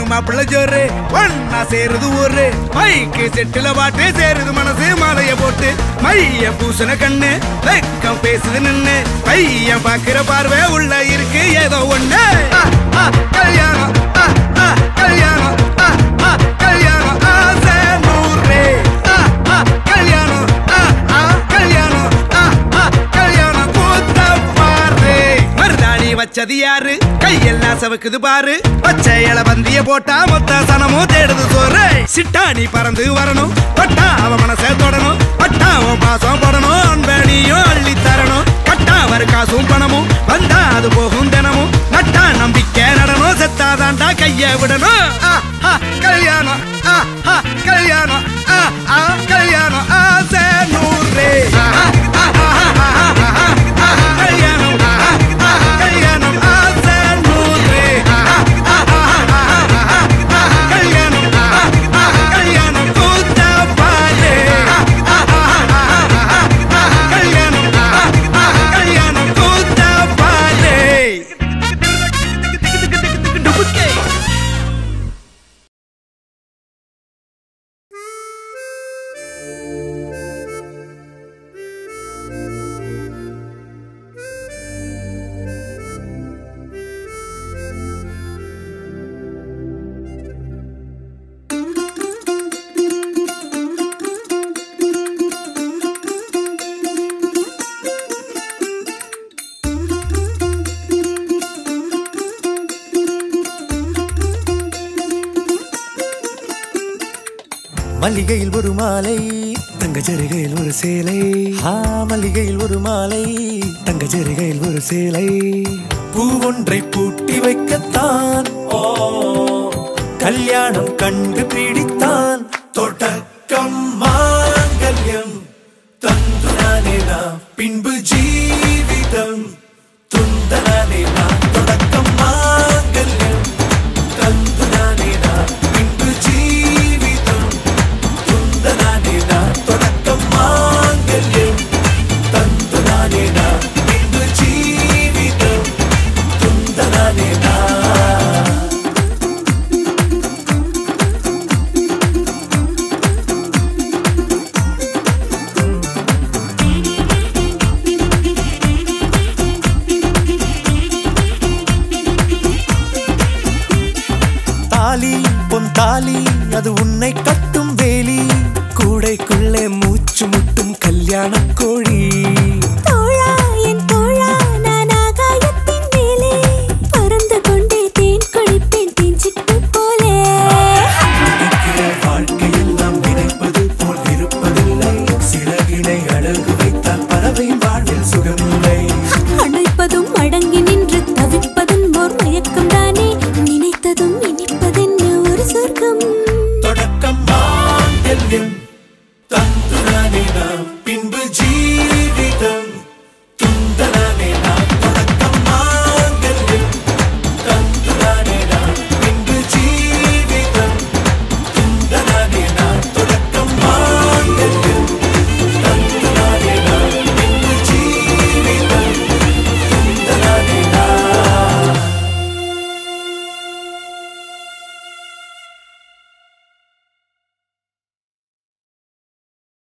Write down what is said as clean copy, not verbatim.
மாப்பிள்ள ஜோரு ஒன்னா சேருது ஊரு மைக்கு செட்டுல பாட்டு சேருது மனசு மாலைய போட்டு மைய பூசன கண்ணு வெக்கம் பேசுது நின்னு பையன் பாக்குற பார்வை உள்ள இருக்கு ஏதோ ஒண்ணு கல்யாணம் கல்யாணம் கல்யாணம் ஆசை நூறு கல்யாணம் கல்யாணம் கல்யாணம் கூத்த பாரு மருதாணி வச்சது யாரு கையெல்லாம் சவுக்குது பாரு பச்சை இல பந்திய போட்டா மொத்த சனமும் தேடுது சோறு சிட்டாணி பறந்து வரணும் பட்டா அவ மனசை தொடணும் பட்டா அவன் பாசம் படணும் அன்பனியும் அள்ளி தரணும் கட்டா வரு காசும் பணமும் வந்தா அது போகும் தினமும் நட்டா நம்பிக்கை நடணும் செத்தாதாண்டா கைய விடணும் கல்யாணம் கல்யாணம் கல்யாணம் ஆசை நூறு கல்யாணம் கல்யாணம் ஆசை நூறு கல்யாணம் கல்யாணம் கூத்த பாரு கல்யாணம் கல்யாணம் கூத்த பாரு மல்லிகையில் ஒரு மாலை தங்க ஜரிகையில் ஒரு சேலை மல்லிகையில் ஒரு மாலை தங்க ஜரிகையில் ஒரு சேலை பூ ஒன்றை பூட்டி வைக்கத்தான் கல்யாணம் கண்டு பிடித்தான் தொடக்கம் மாங்கல்யம் தந்துனானே நாம் பின்பு ஜீவிதம் துந்தனானே நாம் தொடக்கம் மாங்கல்யம் தந்துனானே நாம் பின்பு ஜீவிதம் துந்தனானே நாம் தொடக்கம் மாங்கல்யம் தந்துனானே நாம் பின்பு ஜீவிதம் துந்தனானே நாம் தாலி பொன் தாலி அது உன்னை கட்டும் வேலி கூடைக்குள்ளே மூச்சு முட்டும் கல்யாண கோழி தோழா என் தோழா நான் ஆகாயத்தின் மேலே பறந்து கொண்டே தேன் குடிப்பேன் தேஞ்சிட்டு போலே வாழ்க்கையில் நாம் நினைப்பது போல் இருப்பதில்லை சிறகினை அழகு வைத்தால் பறவை வாழ்வில் சுகமில்லை அணைப்பதும் அடங்கி நின்று தவிப்பதும் ஓர் மயக்கம் தானே நினைத்ததும் இனிப்பதென்ன ஒரு சொர்க்கம் தொடக்கம் மாங்கல்யம் தந்துனானே நாம்